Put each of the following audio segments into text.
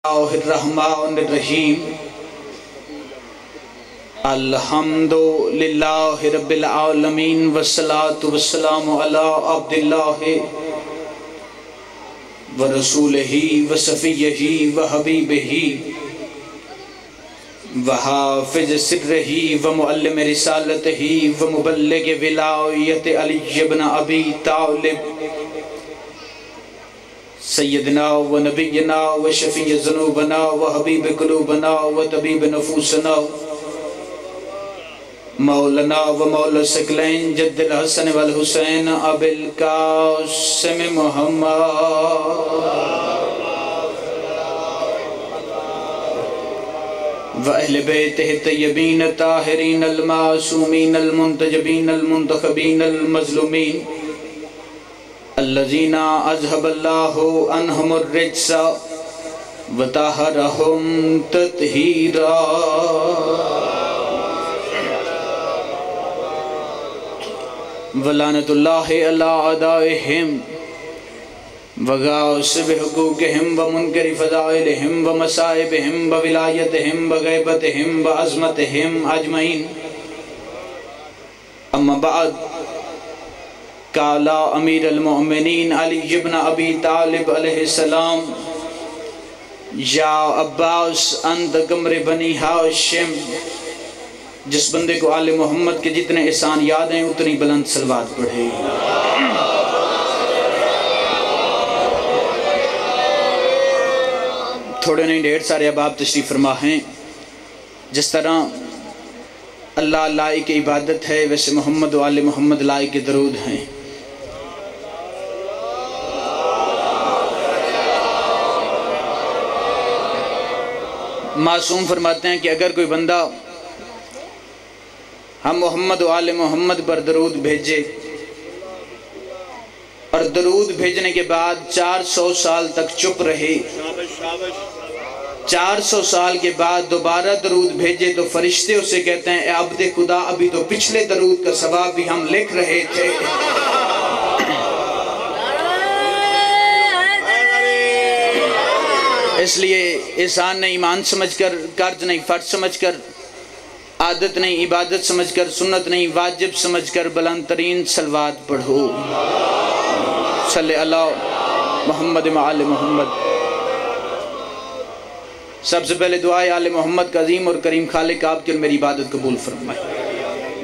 Bismillahirrahmanirrahim. Alhamdulillahi Rabbil Alameen. Wassalatu wassalamu ala abdillahi wa rasulihi wa safiyyihi wa habibihi wa hafiz sirrihi wa muallim risalatihi wa muballigh wilayati Ali ibn Abi Talib سیدنا و نبینا و شفیع ذنوبنا و حبیب قلوبنا و طبیب نفوسنا مولانا و مولا ثقلین جد الحسن والحسین ابی القاسم محمد و اہل بیتہ الطیبین الطاہرین المعصومین المنتجبین المنتخبین المظلومین الذين أذهب الله عنهم الرجس وطهرهم تطهيرا ولعنة الله على أعدائهم وغاصب حقوقهم ومنكر فضائلهم ومصائبهم وولايتهم وغيبتهم وعظمتهم أجمعين أما بعد قال امیر المؤمنین علی ابن ابی طالب علیہ السلام یا عباس انت قمر بنی ہاشم. جس بندے کو آل محمد کے جتنے احسان یاد ہیں اتنی بلند صلوات پڑھے. تھوڑے نہیں ڈھیر سارے احباب تشریف فرما ہیں. جس طرح اللہ لائق عبادت ہے ویسے محمد و آل محمد لائق درود ہیں. معصوم فرماتے ہیں کہ اگر کوئی بندہ ہم محمد و آل محمد پر درود بھیجے اور درود بھیجنے کے بعد 400 سال تک چپ رہے، 400 سال کے بعد دوبارہ درود بھیجے تو فرشتے اسے کہتے ہیں اے عبد خدا ابھی تو پچھلے درود کا ثواب بھی ہم لکھ رہے تھے. اس لیے احسان نہیں ایمان سمجھ کر، قرض نہیں فرض سمجھ کر، عادت نہیں عبادت سمجھ کر، سنت نہیں واجب سمجھ کر بلند ترین صلوات پڑھو. صلی اللہ محمد آل محمد. سب سے پہلے دعائے آل محمد کا عظیم اور کریم خالق آپ کی اور میری عبادت قبول فرمائے.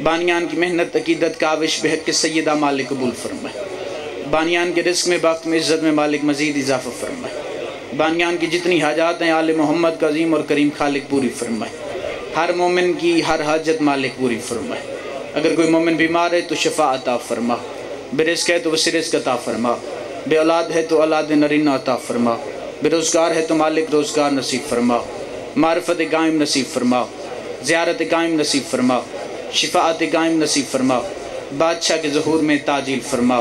بانیان کی محنت عقیدت کاوش بحق کے سیدہ مالک قبول فرمائے. بانیان کے رزق میں وقت میں عزت میں مالک مزید اضافہ فرمائے. بانیان کی جتنی حاجات ہیں آل محمد کا عظیم اور کریم خالق پوری فرمائے. ہر مومن کی ہر حاجت مالک پوری فرمائے. اگر کوئی مومن بیمار ہے تو شفا عطا فرما، بے رزق ہے تو وسیع رزق عطا فرما، بے اولاد ہے تو اولاد نرینہ عطا فرما، بے روزگار ہے تو مالک روزگار نصیب فرما، معرفت قائم نصیب فرما، زیارت قائم نصیب فرما، شفاعت قائم نصیب فرما، بادشاہ کے ظہور میں تاجیل فرما.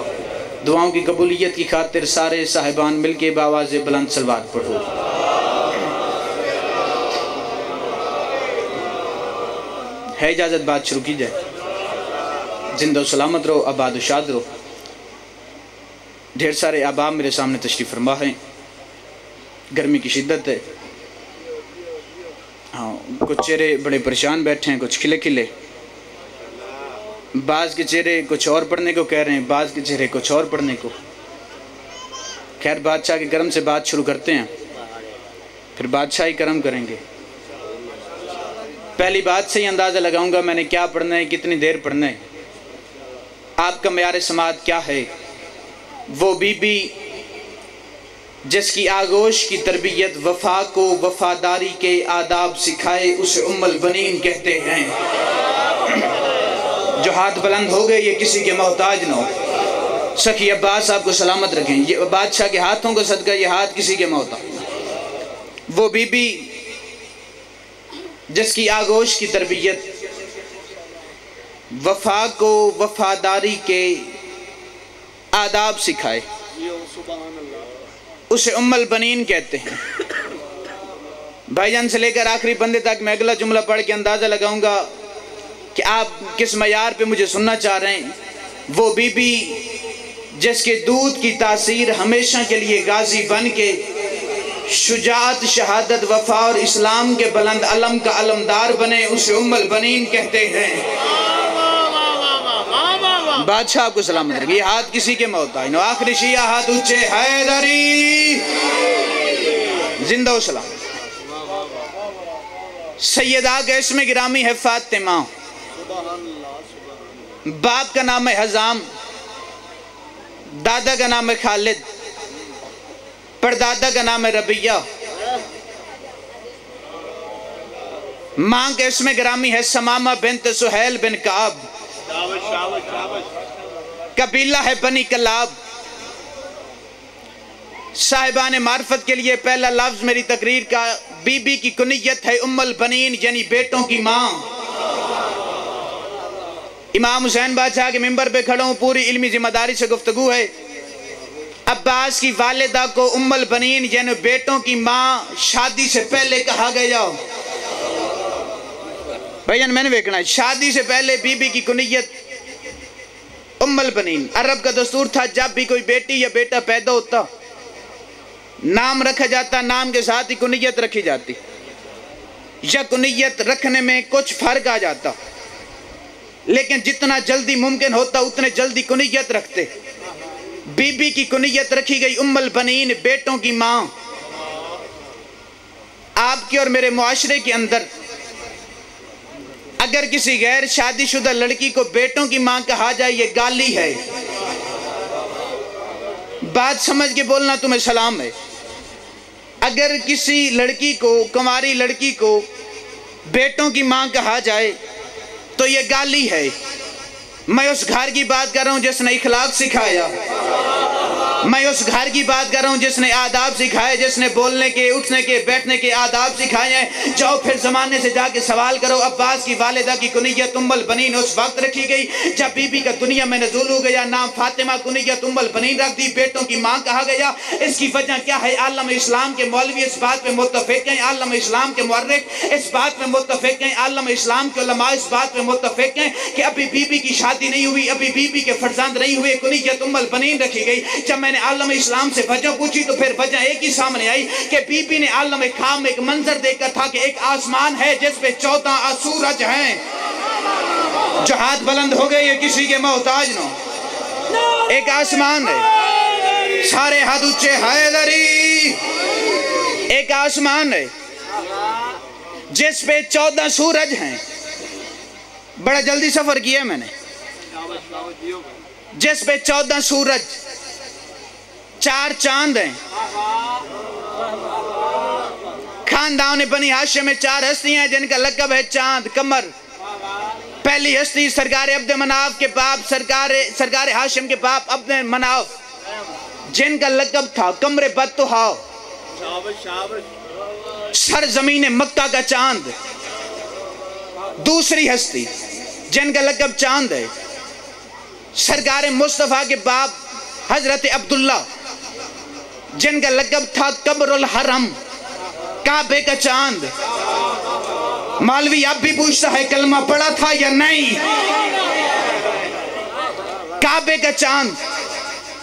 دعاؤں کی قبولیت کی خاطر سارے صاحبان مل کے بآواز بلند صلوات پڑھو. ہے اجازت بات شروع کی جائے. زندہ و سلامت رہو، آباد و شاد رہو. ڈھیر سارے احباب میرے سامنے تشریف فرما ہیں. گرمی کی شدت ہے. ہاں کچھ چہرے بڑے پریشان بیٹھے ہیں، کچھ کھلے کھلے. بعض کے چہرے کچھ اور پڑھنے کو کہہ رہے ہیں، بعض کے چہرے کچھ اور پڑھنے کو. خیر بادشاہ کے کرم سے بات شروع کرتے ہیں، پھر بادشاہ ہی کرم کریں گے. پہلی بات سے ہی اندازہ لگاؤں گا میں نے کیا پڑھنا ہے، کتنی دیر پڑھنا ہے. آپ کا معیار سماعت کیا ہے؟ وہ بی بی جس کی آغوش کی تربیت وفا کو وفاداری کے آداب سکھائے اسے ام البنین کہتے ہیں. جو ہاتھ بلند ہو گئے یہ کسی کے محتاج نہ ہو. سخی عباس آپ کو سلامت رکھیں. یہ بادشاہ کے ہاتھوں کا صدقہ یہ ہاتھ کسی کے محتاج. وہ بی بی جس کی آغوش کی تربیت وفا کو وفاداری کے آداب سکھائے اسے ام البنین کہتے ہیں. بھائی جان سے لے کر آخری بندے تک میں اگلا جملہ پڑھ کے اندازہ لگاؤں گا کہ آپ کس معیار پہ مجھے سننا چاہ رہے ہیں. وہ بی بی جس کے دودھ کی تاثیر ہمیشہ کے لیے غازی بن کے شجاعت، شہادت، وفا اور اسلام کے بلند علم کا علمدار بنے، اسے ام البنین کہتے ہیں۔ بادشاہ آپ کو سلامت رکھے۔ یہ ہاتھ کسی کے محتاج نہ، آخری شیعہ ہاتھ اونچے، حیدری زندہ و سلام۔ سیدہ کا اسم گرامی ہے فاطمہ، باپ کا نام ہے حزام، دادا کا نام ہے خالد، پردادا کا نام ہے ربیہ، ماں کا اسم گرامی ہے سمامہ بنت سہیل بن کعب، قبیلہ ہے بنی کلاب۔ صاحبان معرفت کے لیے پہلا لفظ میری تقریر کا، بی بی کی کنیت ہے ام البنین، یعنی بیٹوں کی ماں۔ امام حسین بادشاہ کے ممبر پہ کھڑا ہوں، پوری علمی ذمہ داری سے گفتگو ہے۔ عباس کی والدہ کو ام البنین یعنی بیٹوں کی ماں شادی سے پہلے کہا گیا۔ بھائیان میں نے دیکھنا ہے، شادی سے پہلے بی بی کی کنیت ام البنین۔ عرب کا دستور تھا جب بھی کوئی بیٹی یا بیٹا پیدا ہوتا، نام رکھا جاتا، نام کے ساتھ ہی کنیت رکھی جاتی، یا کنیت رکھنے میں کچھ فرق آ جاتا، لیکن جتنا جلدی ممکن ہوتا اتنے جلدی کنیت رکھتے۔ بی بی کی کنیت رکھی گئی ام البنین، بیٹوں کی ماں۔ آپ کے اور میرے معاشرے کے اندر اگر کسی غیر شادی شدہ لڑکی کو بیٹوں کی ماں کہا جائے یہ گالی ہے۔ بات سمجھ کے بولنا تمہیں سلام ہے۔ اگر کسی لڑکی کو، کنواری لڑکی کو بیٹوں کی ماں کہا جائے تو یہ گالی ہے۔ میں اس گھر کی بات کر رہا ہوں جس نے اخلاق سکھایا، میں اس گھر کی بات کر رہا ہوں جس نے آداب سکھائے، جس نے بولنے کے، اٹھنے کے، بیٹھنے کے آداب سکھائے ہیں۔ جاؤ پھر زمانے سے جا کے سوال کرو، عباس کی والدہ کی کنیت ام البنین اس وقت رکھی گئی جب بی بی کا دنیا میں نزول ہو گیا، نام فاطمہ، کنیت ام البنین رکھ دی، بیٹوں کی ماں کہا گیا۔ اس کی وجہ کیا ہے؟ عالم اسلام کے مولوی اس بات پہ متفق ہیں، عالم اسلام کے مورخ اس بات پہ متفق ہیں، عالم اسلام کے علماء اس بات پہ متفق ہیں کہ ابھی بی بی کی شادی نہیں ہوئی، ابھی بی بی کے فرزند نہیں ہوئے، کنیت ام البنین رکھی گئی۔ جب میں نے عالم اسلام سے وجہ پوچھی تو پھر وجہ ایک ہی سامنے آئی کہ بی بی نے عالم خام ایک منظر دیکھا تھا کہ ایک آسمان ہے جس پہ 14 سورج ہیں۔ جو ہاتھ بلند ہو گئے یہ کسی کے محتاج نو، ایک آسمان ہے، سارے ہاتھ اونچے، حیدری، ایک آسمان ہے جس پہ 14 سورج ہیں۔ بڑا جلدی سفر کیا میں نے، جس پہ 14 سورج، 4 چاند ہیں۔ خاندان بنی ہاشم میں 4 ہستیاں ہیں جن کا لقب ہے چاند، قمر۔ پہلی ہستی سرکار عبد مناف کے باپ، سرکار ہاشم کے باپ عبد مناف، جن کا لقب تھا قمر بدتہا، سرزمین مکہ کا چاند۔ دوسری ہستی جن کا لقب چاند ہے، سرکار مصطفیٰ کے باپ حضرت عبداللہ، جن کا لقب تھا قبر الحرم، کعبے کا چاند۔ مولوی اب بھی پوچھتا ہے کلمہ پڑھا تھا یا نہیں؟ کعبے کا چاند۔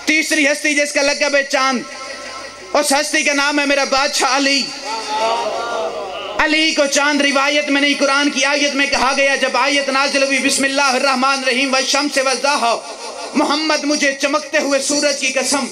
تیسری ہستی جس کا لقب ہے چاند، اس ہستی کا نام ہے میرا بادشاہ علی۔ علی کو چاند روایت میں نہیں قرآن کی آیت میں کہا گیا، جب آیت نازل ہوئی بسم اللہ الرحمن الرحیم والشمس والضحیٰ، محمد مجھے چمکتے ہوئے سورج کی قسم۔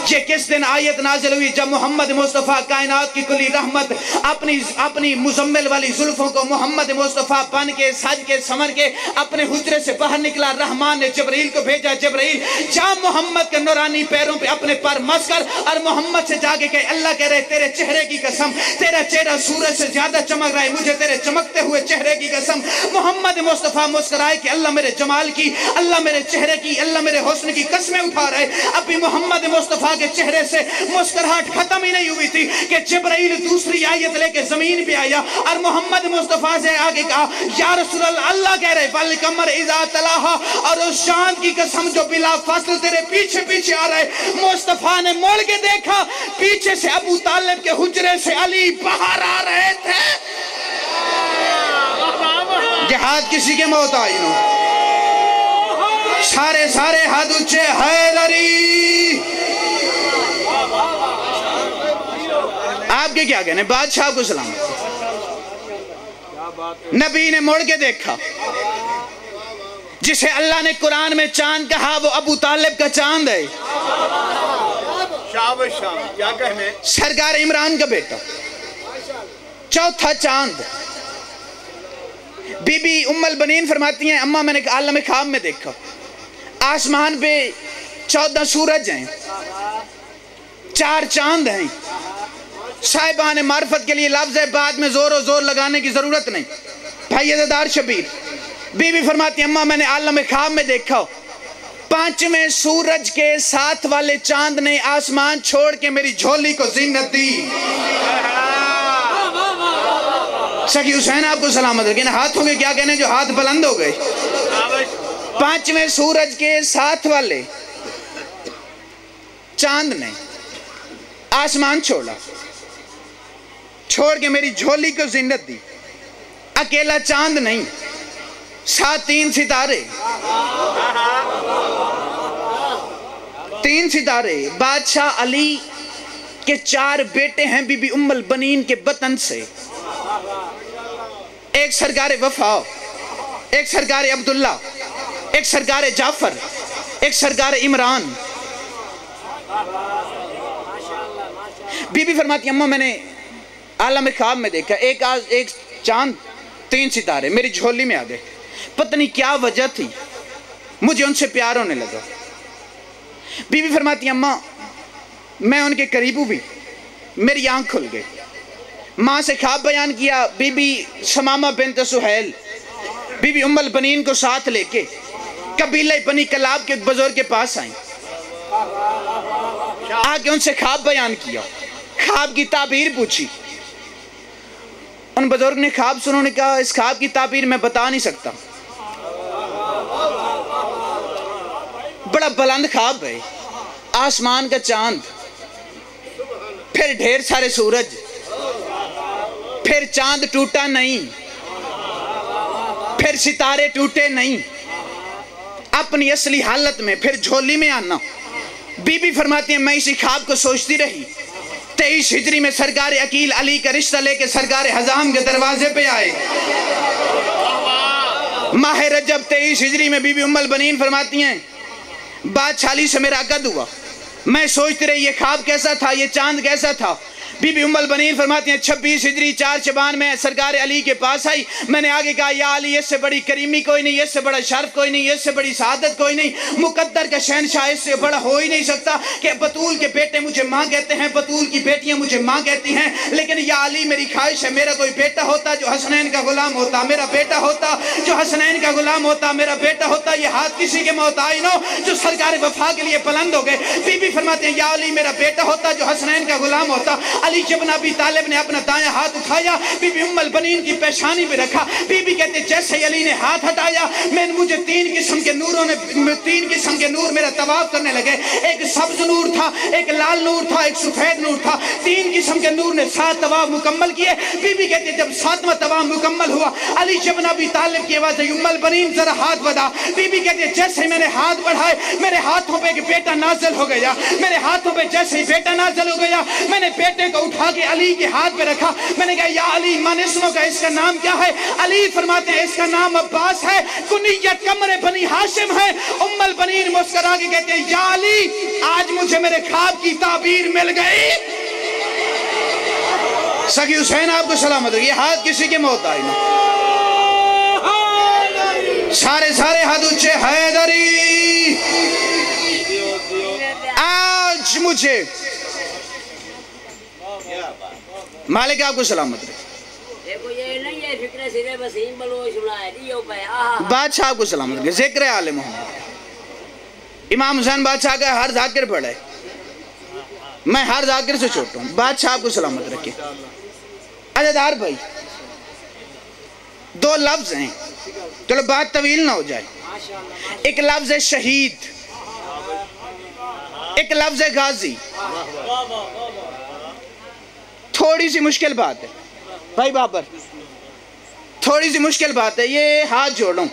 یہ کس دن آیت نازل ہوئی؟ جب محمد مصطفیٰ کائنات کی کلی رحمت اپنی مزمل والی زلفوں کو محمد مصطفیٰ بن کے سج کے سمر کے اپنے حجرے سے باہر نکلا، رحمان نے جبرائیل کو بھیجا، جبرائیل جا محمد کے نورانی پیروں پہ اپنے پر مس کر، اور محمد سے جا کے کہے اللہ کہہ رہے تیرے چہرے کی قسم، تیرا چہرہ سورج سے زیادہ چمک رہا ہے، مجھے تیرے چمکتے ہوئے چہرے کی قسم۔ محمد مصطفیٰ مسکرائے کہ اللہ میرے جمال کی، اللہ میرے چہرے کی، اللہ میرے حسن کی قسمیں اٹھا رہے۔ ابھی محمد مصطفیٰ کے چہرے سے مسکراہٹ ختم ہی نہیں ہوئی تھی کہ جبرائیل دوسری آیت لے کے زمین پہ آیا اور محمد مصطفیٰ سے آگے کہا یا رسول اللہ، اللہ کہہ رہے والقمر اذا تلاہا، اور اس چاند کی قسم جو بلا فاصل تیرے پیچھے پیچھے آ رہے۔ مصطفیٰ نے موڑ کے دیکھا، پیچھے سے ابو طالب کے حجرے سے علی باہر آ رہے تھے۔ جہاد کسی کے محتاج نو، سارے ہاتھ اونچے، حیدری۔ کے کیا کہنے؟ بادشاہ کو سلام. نبی نے مڑ کے دیکھا، جسے اللہ نے قرآن میں چاند کہا وہ ابو طالب کا چاند ہے. کیا کہنے؟ سرکار عمران کا بیٹا، چوتھا چاند. بی بی ام البنین فرماتی ہیں اماں میں نے عالم خواب میں دیکھا، آسمان پہ 14 سورج ہیں، 4 چاند ہیں. صاحبان معرفت کے لیے لفظ ہے، بعد میں زور و زور لگانے کی ضرورت نہیں. بھائی عزیزدار شبیر، بی بی فرماتی ہیں اماں میں نے عالم خواب میں دیکھا 5ویں سورج کے ساتھ والے چاند نے آسمان چھوڑ کے میری جھولی کو زینت دی. سخی حسین آپ کو سلامت رکھیں. ہاتھوں کے کیا کہنے جو ہاتھ بلند ہو گئے؟ 5ویں سورج کے ساتھ والے چاند نے آسمان چھوڑ کے میری جھولی کو زینت دی. اکیلا چاند نہیں، 3 ستارے. 3 ستارے. بادشاہ علی کے 4 بیٹے ہیں بی بی ام البنین کے بطن سے. ایک سرکار وفا، ایک سرکار عبداللہ، ایک سرکار جعفر، ایک سرکار عمران. بی بی فرماتی اماں میں نے عالم خواب میں دیکھا ایک چاند 3 ستارے میری جھولی میں آ گئے. پتہ نہیں کیا وجہ تھی، مجھے ان سے پیار ہونے لگا. بی بی فرماتی اماں میں ان کے قریب ہوئی، میری آنکھ کھل گئی. ماں سے خواب بیان کیا. بی بی شمامہ بنت سہیل بی بی ام البنین کو ساتھ لے کے قبیلہ بنی کلاب کے ایک بزرگ کے پاس آئیں. آگے ان سے خواب بیان کیا، خواب کی تعبیر پوچھی. ان بزرگ نے خواب سنوں نے کہا اس خواب کی تعبیر میں بتا نہیں سکتا، بڑا بلند خواب ہے. آسمان کا چاند، پھر ڈھیر سارے سورج، پھر چاند ٹوٹا نہیں، پھر ستارے ٹوٹے نہیں، اپنی اصلی حالت میں پھر جھولی میں آنا. بی بی فرماتی ہیں میں اسی خواب کو سوچتی رہی. 23 ہجری میں سرکار عقیل علی کا رشتہ لے کے سرکار حضام کے دروازے پہ آئے. ماہ رجب 23 ہجری میں بی بی ام البنین فرماتی ہیں بادشاہ علی سے میرا عقد ہوا. میں سوچتی رہی یہ خواب کیسا تھا، یہ چاند کیسا تھا. بی بی ام البنین فرماتی ہیں 26 ہجری 4 شعبان میں سرکار علی کے پاس آئی. میں نے آگے کہا یا علی اس سے بڑی کریمی کوئی نہیں، اس سے بڑا شرف کوئی نہیں، اس سے بڑی سعادت کوئی نہیں، مقدر کا شہنشاہ اس سے بڑا ہو ہی نہیں سکتا کہ بطول کے بیٹے مجھے ماں کہتے ہیں، بطول کی بیٹیاں مجھے ماں کہتی ہیں. لیکن یا علی میری خواہش ہے میرا کوئی بیٹا ہوتا جو حسنین کا غلام ہوتا، میرا بیٹا ہوتا جو حسنین کا غلام ہوتا، میرا بیٹا ہوتا یہ ہاتھ کسی کے محتاج نہ ہو جو سرکار وفا کے لیے بلند ہو گئے. بی بی فرماتے ہیں یا علی میرا بیٹا ہوتا جو حسنین کا غلام ہوتا. علی ابن ابی طالب نے اپنا دایاں ہاتھ اٹھایا، بی بی ام البنین کی پیشانی پہ رکھا. بی بی کہتے جیسے علی نے ہاتھ ہٹایا مجھے 3 قسم کے نور میرا طواف کرنے لگے. ایک سبز نور تھا، ایک لال نور تھا، ایک سفید نور تھا. 3 قسم کے نور نے 7 طواف مکمل کیے. بی بی کہتے جب 7واں طواف مکمل ہوا علی ابن ابی طالب کی آواز ہے ام البنین ذرا ہاتھ بڑھا. بی بی کہتے جیسے میں نے ہاتھ بڑھائے میرے ہاتھوں پہ ایک بیٹا نازل ہو گیا. میرے ہاتھوں پہ جیسے ہی بیٹا نازل ہو گیا میں نے بیٹے کو اٹھا کے علی کے ہاتھ پہ رکھا. میں نے کہا یا علی من اسموں کا اس کا نام کیا ہے؟ علی فرماتے ہیں اس کا نام عباس ہے، کنیت قمر بنی ہاشم ہے. ام البنین مسکرا کے کہتے ہیں یا علی آج مجھے میرے خواب کی تعبیر مل گئی. سخی حسین آپ کو سلامت ہو. یہ ہاتھ کسی کے محتاج نہ. سارے ہاتھ اونچے. حیدری آج مجھے مالک آپ کو سلامت رہے. بادشاہ آپ کو سلامت رہے. ذکر آل محمد. امام حسین بادشاہ کا ہر ذاکر پڑھے، میں ہر ذاکر سے چھوٹا ہوں. بادشاہ آپ کو سلامت رکھے. عزیزدار بھائی 2 لفظ ہیں، چلو بات طویل نہ ہو جائے. ایک لفظ ہے شہید، ایک لفظ ہے غازی. تھوڑی سی مشکل بات ہے بھائی بابر، تھوڑی سی مشکل بات ہے. یہ ہاتھ جوڑوں،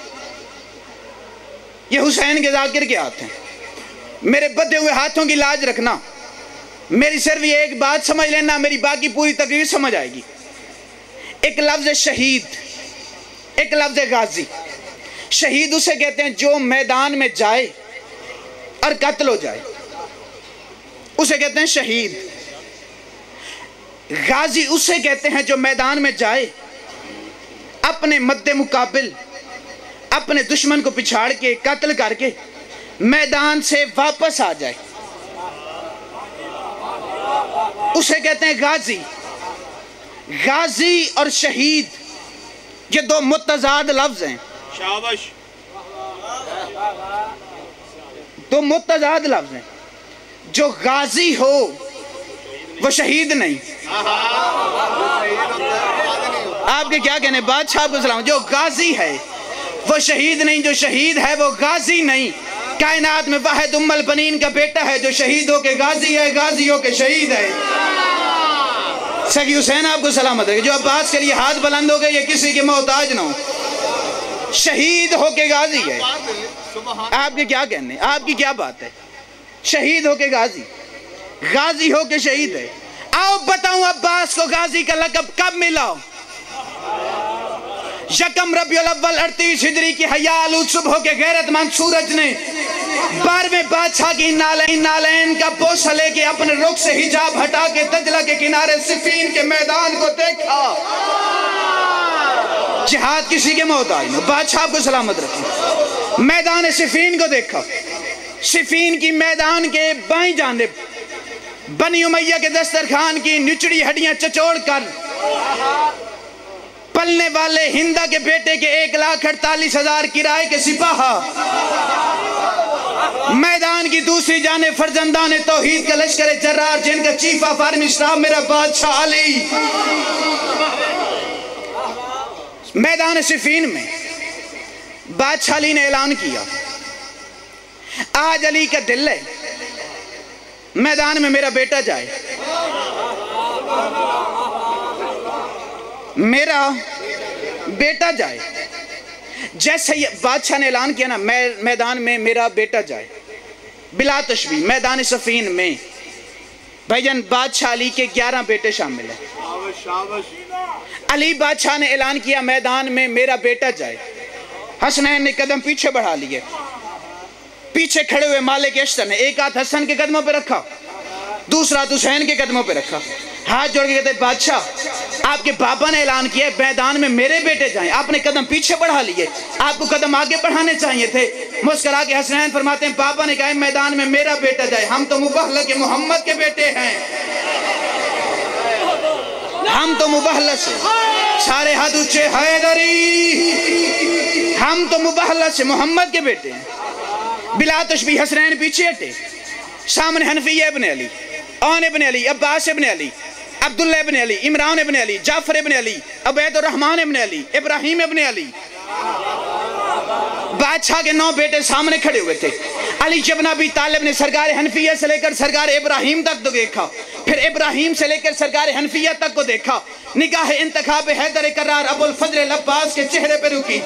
یہ حسین کے ذاکر کے ہاتھ ہیں. میرے بدے ہوئے ہاتھوں کی لاج رکھنا. میری صرف یہ ایک بات سمجھ لینا، میری باقی پوری تقریر سمجھ آئے گی۔ ایک لفظ شہید، ایک لفظ غازی۔ شہید اسے کہتے ہیں جو میدان میں جائے اور قتل ہو جائے، اسے کہتے ہیں شہید۔ غازی اسے کہتے ہیں جو میدان میں جائے، اپنے مد مقابل اپنے دشمن کو پچھاڑ کے قتل کر کے میدان سے واپس آ جائے، اسے کہتے ہیں غازی۔ غازی اور شہید یہ دو متضاد لفظ ہیں، شاباش، دو متضاد لفظ ہیں۔ جو غازی ہو وہ شہید نہیں۔ آپ کے کیا کہنے بادشاہ کو سلام، جو غازی ہے وہ شہید نہیں، جو شہید ہے وہ غازی نہیں۔ کائنات میں واحد ام البنین کا بیٹا ہے جو شہید ہو کے غازی ہے، غازی ہو کے شہید ہے۔ سگی حسین آپ کو سلامت رکھے، جو عباس کے لیے ہاتھ بلند ہو گئے یہ کسی کے محتاج نہ ہو، شہید ہو کے غازی ہے۔ آپ کے کیا کہنے، آپ کی کیا بات ہے؟ شہید ہو کے غازی، غازی ہو کے شہید ہے۔ آؤ بتاؤں عباس کو غازی کا لقب کب ملا؟ یکم ربیع الاول 38 ہجری کی حیا آلود صبح کے غیرت مند سورج نے 12ویں بادشاہ کی نالین کا بوسہ لے کے اپنے رخ سے حجاب ہٹا کے دجلہ کے کنارے صفین کے میدان کو دیکھا۔ جہاد کسی کے محتاج نہ، بادشاہ کو سلامت رکھیں۔ میدان صفین کو دیکھا، صفین کی میدان کے بائیں جانب بنی امیہ کے دسترخوان کی نچڑی ہڈیاں چچوڑ کر پلنے والے ہندہ کے بیٹے کے 1,48,000 کرائے کے سپاہا، میدان کی دوسری جانب فرزندان توحید کا لشکر جرار جن کا چیف آف آرمی اسٹاف میرا بادشاہ علی۔ میدان صفین میں بادشاہ علی نے اعلان کیا، آج علی کا دل ہے میدان میں میرا بیٹا جائے، میرا بیٹا جائے۔ جیسے بادشاہ نے اعلان کیا نا میدان میں میرا بیٹا جائے، بلا تشبیہ میدان صفین میں بھائی جان بادشاہ علی کے 11 بیٹے شامل ہیں۔ علی بادشاہ نے اعلان کیا میدان میں میرا بیٹا جائے، حسنین نے قدم پیچھے بڑھا لیے، پیچھے کھڑے ہوئے مالک اشتر نے ایک ہاتھ حسن کے قدموں پہ رکھا، دوسرا ہاتھ حسین کے قدموں پہ رکھا، ہاتھ جوڑ کے کہتے ہیں بادشاہ آپ کے بابا نے اعلان کیا ہے میدان میں میرے بیٹے جائیں، آپ نے قدم پیچھے بڑھا لیے، آپ کو قدم آگے بڑھانے چاہیے تھے۔ مسکرا کے حسنین فرماتے ہیں بابا نے کہا ہے میدان میں میرا بیٹا جائے، ہم تو مبہلہ کے محمد کے بیٹے ہیں، ہم تو مبہلہ سے سارے ہاتھ اونچے حیدری، ہم تو مبہلہ سے محمد کے بیٹے ہیں۔ بلا تشبیہ حسنین پیچھے ہٹے، سامنے حنفیہ ابن علی، اون ابن علی، عباس ابن علی، عبداللہ ابن علی، عمران ابن علی، جعفر ابن علی، عبید الرحمن ابن علی، ابراہیم ابن علی، بادشاہ کے 9 بیٹے سامنے کھڑے ہوئے تھے۔ علی ابن ابی طالب نے سرکار حنفیہ سے لے کر سرکار ابراہیم تک تو دیکھا، پھر ابراہیم سے لے کر سرکار حنفیہ تک کو دیکھا، نگاہ انتخاب حیدر کرار ابو الفضل العباس کے چہرے پر رکی۔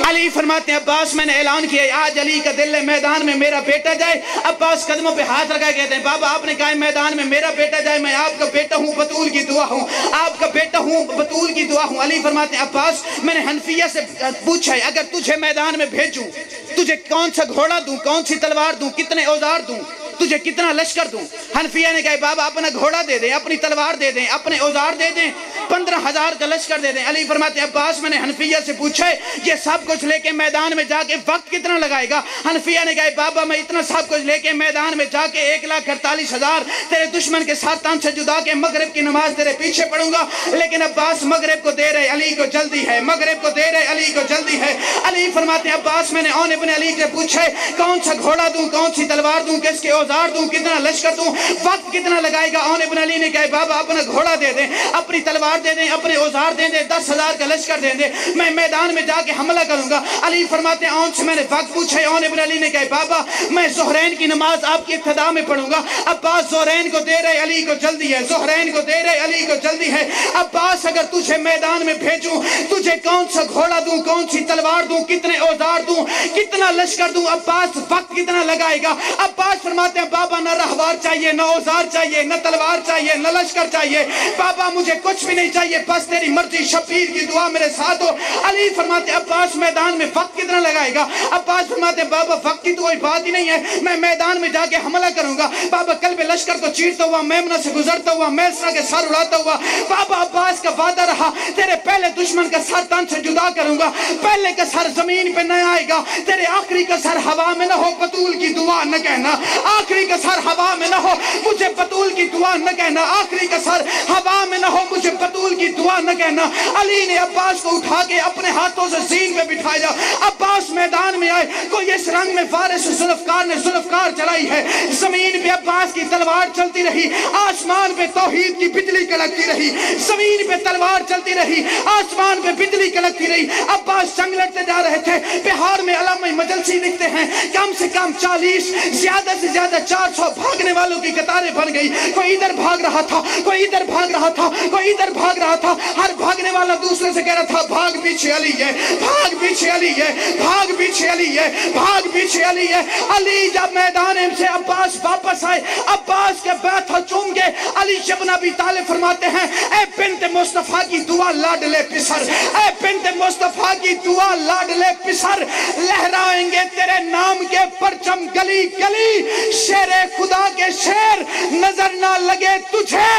علی فرماتے ہیں عباس میں نے اعلان کیا آج علی کا دل ہے میدان میں میرا بیٹا جائے۔ عباس قدموں پہ ہاتھ رکھا کہتے ہیں بابا آپ نے کہا میدان میں میرا بیٹا جائے، میں آپ کا بیٹا ہوں، بطول کی دعا ہوں، آپ کا بیٹا ہوں، بطول کی دعا ہوں۔ علی فرماتے ہیں عباس میں نے حنفیہ سے پوچھا ہے اگر تجھے میدان میں بھیجوں تجھے کون سا گھوڑا دوں، کون سی تلوار دوں، کتنے اوزار دوں، تجھے کتنا لشکر دوں؟ حنفیہ نے کہا بابا اپنا گھوڑا دے دیں، اپنی تلوار دے دیں، اپنے اوزار دے دیں، 15,000 کا لشکر دے دیں۔ علی فرماتے ہیں عباس میں نے حنفیہ سے پوچھا ہے یہ سب کچھ لے کے میدان میں جا کے وقت کتنا لگائے گا؟ حنفیہ نے کہا بابا میں اتنا سب کچھ لے کے میدان میں جا کے 1,48,000 تیرے دشمن کے ساتھ تن سے جدا کے مغرب کی نماز تیرے پیچھے پڑھوں گا، لیکن عباس مغرب کو دے رہے علی کو جلدی ہے، مغرب کو دے رہے علی کو جلدی ہے۔ علی فرماتے ہیں عباس میں نے اون ابن علی سے پوچھا ہے کون سا گھوڑا دوں، کون سی تلوار دوں، کس کے اوزار دوں، کتنا لشکر دوں، وقت کتنا لگائے گا؟ اون ابن علی نے کہا بابا اپنا گھوڑا دے دیں، اپنی تلوار دے دیں، اپنے اوزار دے دیں، 10,000 کا لشکر دے دیں، میں میدان میں جا کے حملہ کروں گا۔ علی فرماتے ہیں اون سے میں نے وقت پوچھا ہے، اون ابن علی نے کہا بابا میں ظہرین کی نماز آپ کی ابتدا میں پڑھوں گا۔ عباس ظہرین کو دے رہے علی کو جلدی ہے، ظہرین کو دے رہے علی کو جلدی ہے۔ عباس اگر تجھے میدان میں بھیجوں تجھے کون سا گھوڑا دوں، کون سی تلوار دوں، کتنے اوزار دوں، کتنا لشکر دوں، عباس وقت کتنا لگائے گا؟ عباس فرماتے فرماتے ہیں بابا نہ رہوار چاہیے، نہ اوزار چاہیے، نہ تلوار چاہیے، نہ لشکر چاہیے، بابا مجھے کچھ بھی نہیں چاہیے، بس تیری مرضی، شبیر کی دعا میرے ساتھ ہو۔ علی فرماتے ہیں عباس میدان میں وقت کتنا لگائے گا؟ عباس فرماتے ہیں بابا وقت کی تو کوئی بات ہی نہیں ہے، میں میدان میں جا کے حملہ کروں گا، بابا قلب لشکر کو چیرتا ہوا، میمنہ سے گزرتا ہوا، میسرہ کے سر اڑاتا ہوا۔ بابا عباس کا وعدہ رہا تیرے پہلے دشمن کا سر تن سے جدا کروں گا، پہلے کا سر زمین پہ نہ آئے گا، تیرے آخری کا سر ہوا میں نہ ہو، بطول کی دعا نہ کہنا، آخری کا سر ہوا میں نہ ہو، مجھے بطول کی دعا نہ کہنا، آخری کا سر ہوا میں نہ ہو، مجھے بطول کی دعا نہ کہنا۔ علی نے عباس کو اٹھا کے اپنے ہاتھوں سے زین پہ بٹھایا، عباس میدان میں آئے، کوئی اس رنگ میں فارس ذوالفقار نے ذوالفقار چلائی ہے، زمین پہ عباس کی تلوار چلتی رہی، آسمان پہ توحید کی بجلی کڑکتی رہی، زمین پہ تلوار چلتی رہی، آسمان پہ بجلی کڑکتی رہی۔ عباس جنگ لڑتے جا رہے تھے، بہار میں علامہ مجلسی لکھتے ہیں کم سے کم 40 زیادہ سے زیادہ 400 بھاگنے والوں کی قطاریں بن گئی، کوئی ادھر بھاگ رہا تھا، کوئی ادھر بھاگ رہا تھا، کوئی ادھر بھاگ رہا تھا، ہر بھاگنے والا دوسرے سے کہہ رہا تھا بھاگ پیچھے علی ہے، بھاگ پیچھے علی ہے، بھاگ پیچھے علی ہے، بھاگ پیچھے علی ہے۔ علی جب میدان سے عباس واپس آئے، عباس کے بیعت چوم کے علی بن ابی طالب فرماتے ہیں اے بنت مصطفیٰ کی دعا لاڈلے پسر، اے بنت مصطفیٰ کی دعا لاڈلے پسر، لہرائیں گے تیرے نام کے پرچم گلی گلی، شیر خدا کے شیر نظر نہ لگے تجھے،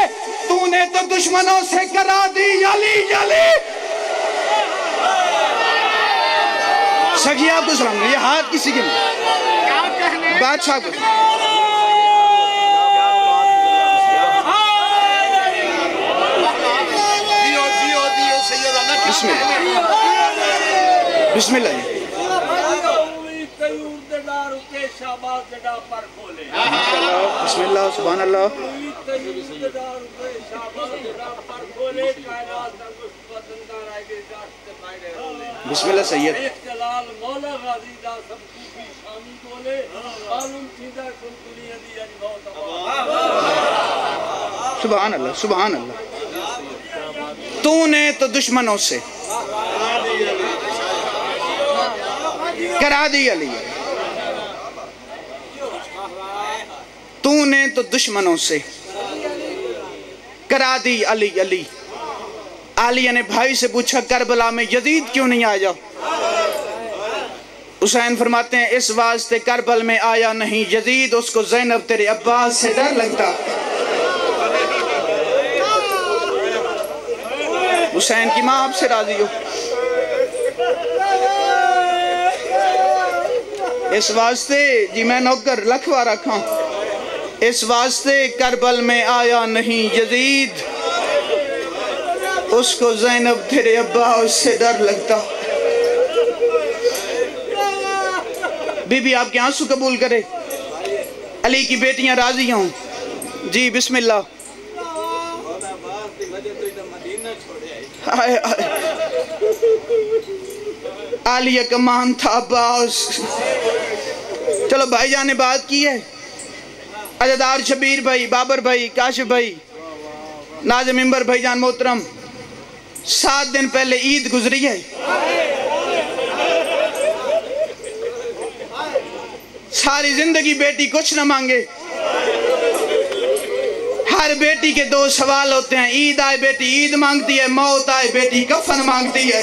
تو نے تو دشمنوں سے کرا دی علی علی۔ سکھیے آپ کو سلام، یہ ہاتھ کسی کے نہیں، بادشاہ کو بسم اللہ بسم اللہ بسم اللہ سبحان اللہ۔ بسم اللہ سید سبحان اللہ سبحان اللہ۔ تو نے تو دشمنوں سے کرا دی علی، تو نے تو دشمنوں سے کرا دی علی علی۔ علی نے بھائی سے پوچھا کربلا میں یزید کیوں نہیں آیا؟ حسین فرماتے ہیں اس واسطے کربل میں آیا نہیں یزید، اس کو زینب تیرے عباس سے ڈر لگتا۔ حسین کی ماں آپ سے راضی ہو؟ اس واسطے جی میں نوکر لکھوا رکھا، اس واسطے کربل میں آیا نہیں یزید، اس کو زینب تیرے عباس سے ڈر لگتا۔ بی بی آپ کے آنسو قبول کرے، علی کی بیٹیاں راضی ہوں جی بسم اللہ۔ عالیہ کا مان تھا عباس۔ چلو بھائی جان نے بات کی ہے، عزدار شبیر بھائی، بابر بھائی، کاشف بھائی، ناظم ممبر بھائی جان محترم، 7 دن پہلے عید گزری ہے، ساری زندگی بیٹی کچھ نہ مانگے، ہر بیٹی کے 2 سوال ہوتے ہیں، عید آئے بیٹی عید مانگتی ہے، موت آئے بیٹی کفن مانگتی ہے۔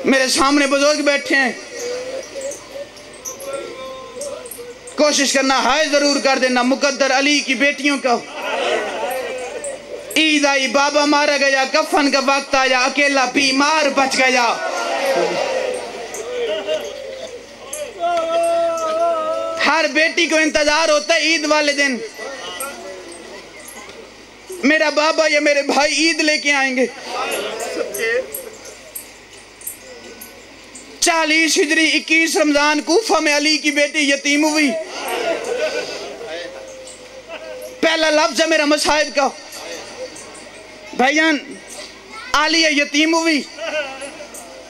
میرے سامنے بزرگ بیٹھے ہیں، کوشش کرنا ہائے ضرور کر دینا مقدر علی کی بیٹیوں کا۔ عید آئی بابا مارا گیا، کفن کا وقت آیا، اکیلا بیمار بچ گیا۔ ہر بیٹی کو انتظار ہوتا ہے عید والے دن، میرا بابا یا میرے بھائی عید لے کے آئیں گے۔ 40 ہجری 21 رمضان کوفہ میں علی کی بیٹی یتیم ہوئی۔ پہلا لفظ ہے میرا مصائب کا، بھائیان عالیہ یتیم ہوئی،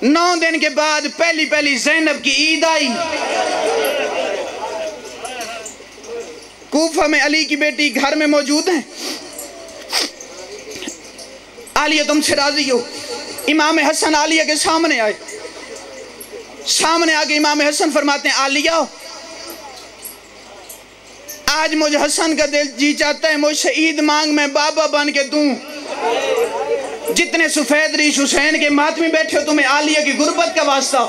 9 دن کے بعد پہلی زینب کی عید آئی۔ کوفہ میں علی کی بیٹی گھر میں موجود ہیں، عالیہ تم سے راضی ہو؟ امام حسن عالیہ کے سامنے آئے، سامنے آگے امام حسن فرماتے ہیں عالیہ آج مجھے حسن کا دل جی چاہتا ہے مجھ سے عید مانگ میں بابا بن کے دوں۔ جتنے سفید ریش حسین کے ماتمی بیٹھے ہو تمہیں عالیہ کی غربت کا واسطہ،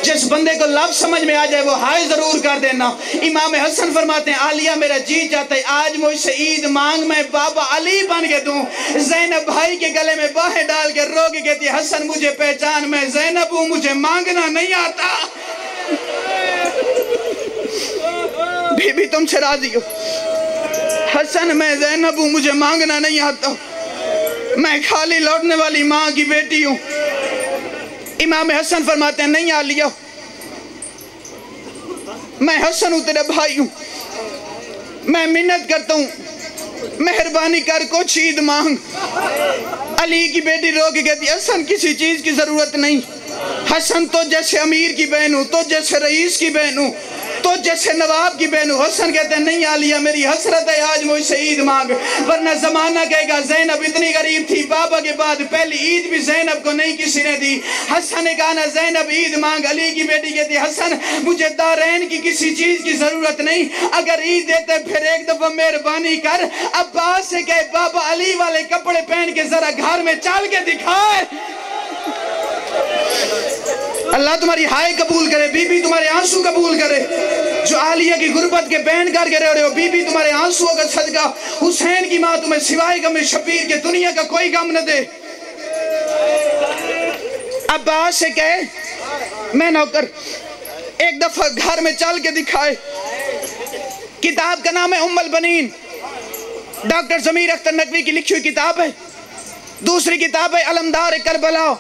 جس بندے کو لفظ سمجھ میں آ جائے وہ ہائے ضرور کر دینا۔ امام حسن فرماتے ہیں عالیہ میرا جی چاہتا ہے آج مجھ سے عید مانگ میں بابا علی بن کے دوں۔ زینب بھائی کے گلے میں باہیں ڈال کے رو کے کہتی ہے حسن مجھے پہچان میں زینب ہوں، مجھے مانگنا نہیں آتا۔ بی بی تم سے راضی ہو؟ حسن میں زینب ہوں، مجھے مانگنا نہیں آتا، میں خالی لوٹنے والی ماں کی بیٹی ہوں۔ امام حسن فرماتے ہیں نہیں عالیہ، میں حسن ہوں، تیرے بھائی ہوں، میں منت کرتا ہوں مہربانی کر کچھ عید مانگ۔ علی کی بیٹی رو کے کہتی حسن کسی چیز کی ضرورت نہیں، حسن تو جیسے امیر کی بہن ہوں، تو جیسے رئیس کی بہن ہوں، تو جیسے نواب کی بہن ہوں۔ حسن کہتے ہیں نہیں عالیہ میری حسرت ہے آج مجھ سے عید مانگ، ورنہ زمانہ کہے گا زینب اتنی غریب تھی بابا کے بعد پہلی عید بھی زینب کو نہیں کسی نے دی۔ حسن نے کہا نا زینب عید مانگ۔ علی کی بیٹی کہتی حسن مجھے دارین کی کسی چیز کی ضرورت نہیں، اگر عید دیتے پھر ایک دفعہ مہربانی کر عباس سے کہے بابا علی والے کپڑے پہن کے ذرا گھر میں چال کے دکھائے۔ اللہ تمہاری ہائے قبول کرے، بی بی تمہارے آنسو قبول کرے جو عالیہ کی غربت کے بین کر کے رہ رہے ہو۔ بی بی تمہارے آنسو کا صدقہ حسین کی ماں تمہیں سوائے غم شبیر کے دنیا کا کوئی غم نہ دے۔ عباس سے کہے میں نوکر ایک دفعہ گھر میں چل کے دکھائے۔ کتاب کا نام ہے ام البنین، ڈاکٹر ضمیر اختر نقوی کی لکھی ہوئی کتاب ہے۔ دوسری کتاب ہے علمدار کربلا،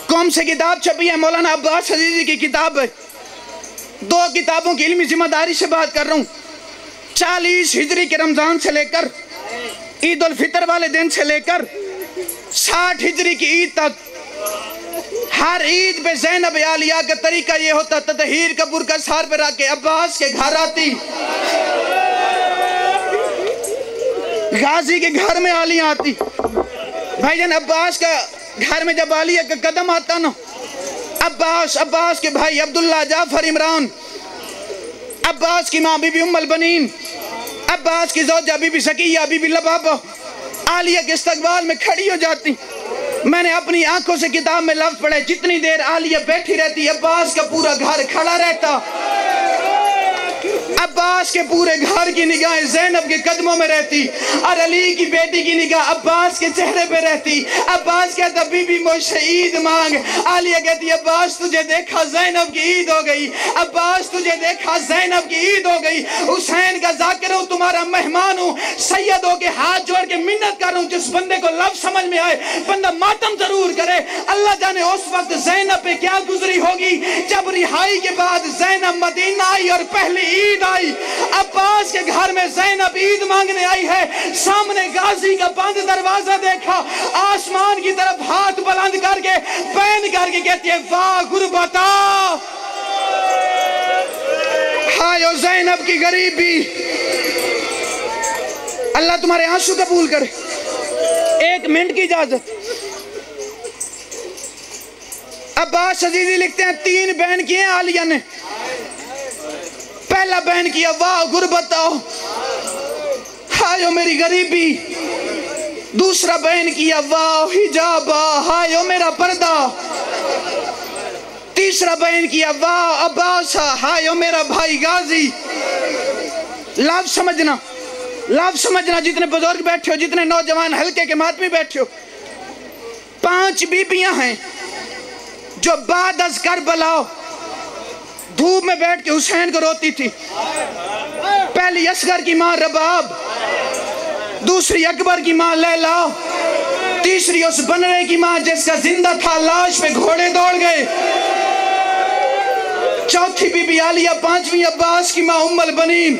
کون سے کتاب چھپی ہے؟ مولانا عباس عزیزی کی کتاب ہے۔ دو کتابوں کی علمی ذمہ داری سے بات کر رہا ہوں۔ 40 ہجری کے رمضان سے لے کر عید الفطر والے دن سے لے کر 60 ہجری کی عید تک ہر عید پہ زینب عالیہ کا طریقہ یہ ہوتا تطہیر کا برقع سار پہ رکھ کے عباس کے گھر آتی، غازی کے گھر میں عالیہ آتی۔ بھائی جان عباس کا گھر میں جب عالیہ کا قدم آتا نا، عباس کے بھائی عبداللہ، جعفر، عمران، عباس کی ماں بی بی ام البنین، عباس کی زوجہ بی بی سکیہ، بی بی لبابہ عالیہ کے استقبال میں کھڑی ہو جاتی۔ میں نے اپنی آنکھوں سے کتاب میں لفظ پڑھے جتنی دیر عالیہ بیٹھی رہتی عباس کا پورا گھر کھڑا رہتا۔ عباس کے پورے گھر کی نگاہیں زینب کے قدموں میں رہتی اور علی کی بیٹی کی نگاہ عباس کے چہرے پہ رہتی۔ عباس کہتا بی بی مجھ سے عید مانگ۔ عالیہ کہتی عباس تجھے دیکھا زینب کی عید ہو گئی، عباس تجھے دیکھا زینب کی عید ہو گئی۔ حسین کا ذاکر ہوں، تمہارا مہمان ہوں، سید ہو کے ہاتھ جوڑ کے منت کر رہا ہوں جس بندے کو لفظ سمجھ میں آئے بندہ ماتم ضرور کرے۔ اللہ جانے اس وقت زینب پہ کیا گزری ہوگی جب رہائی کے بعد زینب مدینہ آئی اور پہلی عید آئی۔ عباس کے گھر میں زینب عید مانگنے آئی ہے، سامنے غازی کا بند دروازہ دیکھا، آسمان کی طرف ہاتھ بلند کر کے پین کر کے کہتی ہے واہ غربتا، ہائے زینب کی غریبی۔ اللہ تمہارے آنسو قبول کرے۔ 1 منٹ کی اجازت۔ عباس عزیزی لکھتے ہیں 3 بہن کیے ہیں عالیہ نے۔ پہلا بہن کیا واہ غربتا، ہائے میری غریبی۔ دوسرا بہن کیا واہ حجابا، ہائے میرا پردہ۔ تیسرا بہن کیا واہ عباسا، ہائے میرا بھائی غازی۔ لفظ سمجھنا، لفظ سمجھنا، جتنے بزرگ بیٹھے ہو، جتنے نوجوان حلقے کے ماتمی بیٹھے ہو، 5 بیبیاں ہیں جو بعد از کربلا دھوپ میں بیٹھ کے حسین کو روتی تھی۔ پہلی اصغر کی ماں رباب، دوسری اکبر کی ماں لیلا، تیسری اس بنرے کی ماں جس کا زندہ تھا لاش پہ گھوڑے دوڑ گئے، چوتھی بی بی عالیہ، 5ویں عباس کی ماں ام البنین۔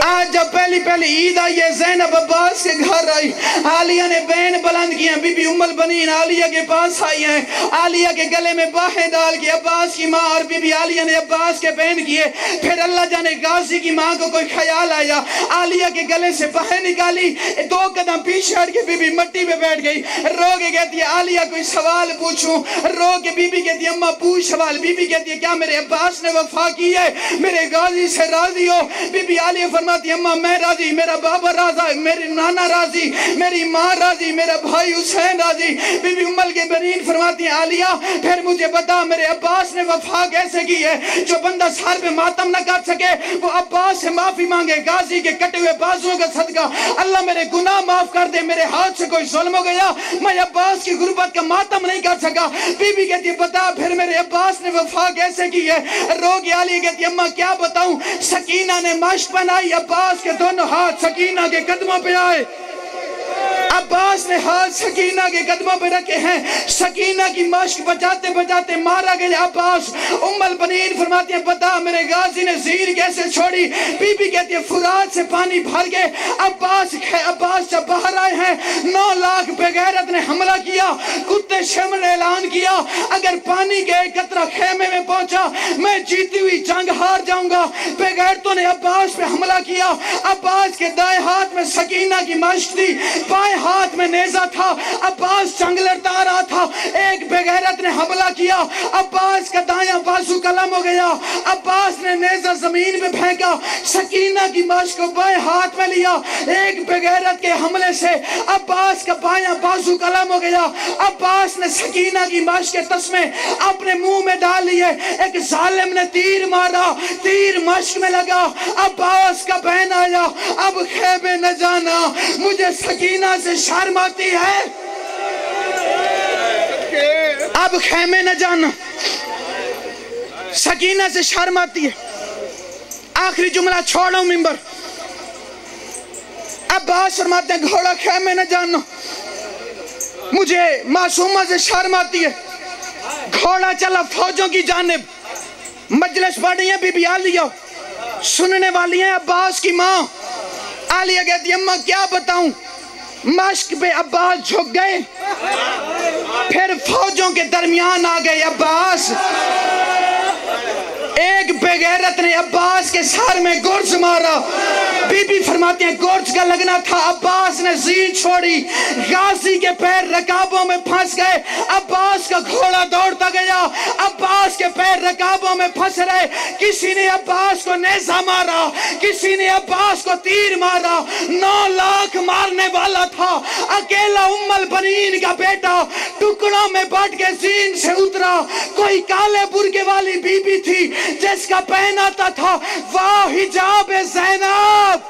آج جب پہلی عید آئی ہے زینب عباس کے گھر آئی، عالیہ نے بین بلند کیا، بی بی ام البنین عالیہ کے پاس آئی ہیں، عالیہ کے گلے میں باہیں ڈال کے عباس کی ماں اور بی بی عالیہ نے عباس کے بین کیے. پھر اللہ جانے غازی کی ماں کو کوئی خیال آیا، عالیہ کے گلے سے باہیں نکالی، 2 قدم پیچھے ہٹ کے بی بی مٹی پہ بیٹھ گئی. رو کے کہتی ہے عالیہ کوئی سوال پوچھوں؟ رو کے بی بی کہتی ہے اماں پوچھ سوال. بی بی کہتی ہے کیا میرے عباس نے وفا کی ہے؟ میرے غازی سے راضی ہو؟ بی بی عالیہ فرماتی ہے اماں میں راضی، میرا بابا راضی، میری نانا راضی، میری ماں راضی، میرا بھائی حسین راضی. بی بی البنین فرماتی ہے عالیہ پھر مجھے بتا میرے عباس نے وفا کیسے کی ہے؟ جو بندہ سر پہ ماتم نہ کر سکے وہ عباس سے معافی مانگے. غازی کے کٹے ہوئے بازوؤں کا صدقہ اللہ میرے گناہ معاف کر دے، میرے ہاتھ سے کوئی ظلم ہو گیا، میں عباس کی غربت کا ماتم نہیں کر سکا. بی بی کہتی ہے بتا پھر میرے عباس نے وفا کیسے کی ہے؟ رو کے عالیہ کہتی ہے اماں کیا بتاؤں؟ سکینہ نے مشق بنائی، عباس کے دونوں ہاتھ سکینہ کے قدموں پہ آئے. عباس نے ہاتھ سکینہ کے قدموں پہ رکھے ہیں. سکینہ کی مشق بجاتے بجاتے مارا گیا عباس. البنین فرماتی ہے بتا میرے غازی نے زیر کیسے چھوڑی؟ بی بی کہتی ہے فرات سے پانی بھر کے عباس جب باہر آئے ہیں 9 لاکھ بغیرت نے حملہ کیا. کتے شم نے اعلان کیا اگر پانی کے ایک قطرہ خیمے میں پہنچا میں جیتی ہوئی جنگ ہار جاؤں گا. بغیرتوں نے عباس پہ حملہ کیا. عباس کے دائیں ہاتھ میں سکینہ کی مشق تھی، بائیں ہاتھ میں نیزہ تھا. عباس جنگ لڑتا آ رہا تھا، ایک بغیرت نے حملہ کیا، عباس کا دایاں بازو قلم ہو گیا. عباس نے نیزہ زمین پہ پھینکا، سکینہ کی مشق کو بائیں ہاتھ میں لیا. ایک بغیرت کے حملے سے عباس کا بایاں بازو قلم ہو گیا. عباس نے سکینہ کی مشق کے تسمے اپنے منہ میں ڈال لیے. ایک ظالم نے تیر مارا، تیر مشق میں لگا. عباس کا بہن آیا اب خیمے نہ جانا، مجھے سکینہ سے شرم آتی ہے، اب خیمے نہ جانا، سکینہ سے شرم آتی ہے. آخری جملہ چھوڑو ممبر. عباس فرماتے ہیں گھوڑا خیمے نہ جانا، مجھے معصومہ سے شرم آتی ہے. گھوڑا چلا فوجوں کی جانب. مجلس پڑھی ہے بی بی عالیہ، سننے والی ہیں عباس کی ماں. عالیہ کہتی ہے اماں کیا بتاؤں؟ مشق پہ عباس جھک گئے، پھر فوجوں کے درمیان آ گئے عباس. ایک بغیرت نے عباس کے سر میں گرز مارا. بی بی فرماتے ہیں گرز کا لگنا تھا، عباس نے زین چھوڑی. غازی کے پیر رکابوں میں پھنس گئے. عباس کا گھوڑا دوڑتا گیا، عباس کے پیر رکابوں میں پھنس رہے. کسی نے عباس کو نیزہ مارا، کسی نے عباس کو تیر مارا. 9 لاکھ مارنے والا تھا. اکیلا البنین کا بیٹا ٹکڑوں میں بٹ کے زین سے اترا. کوئی کالے برگے والی بی بی تھی جس کا پہناتا تھا واہ حجاب زینب.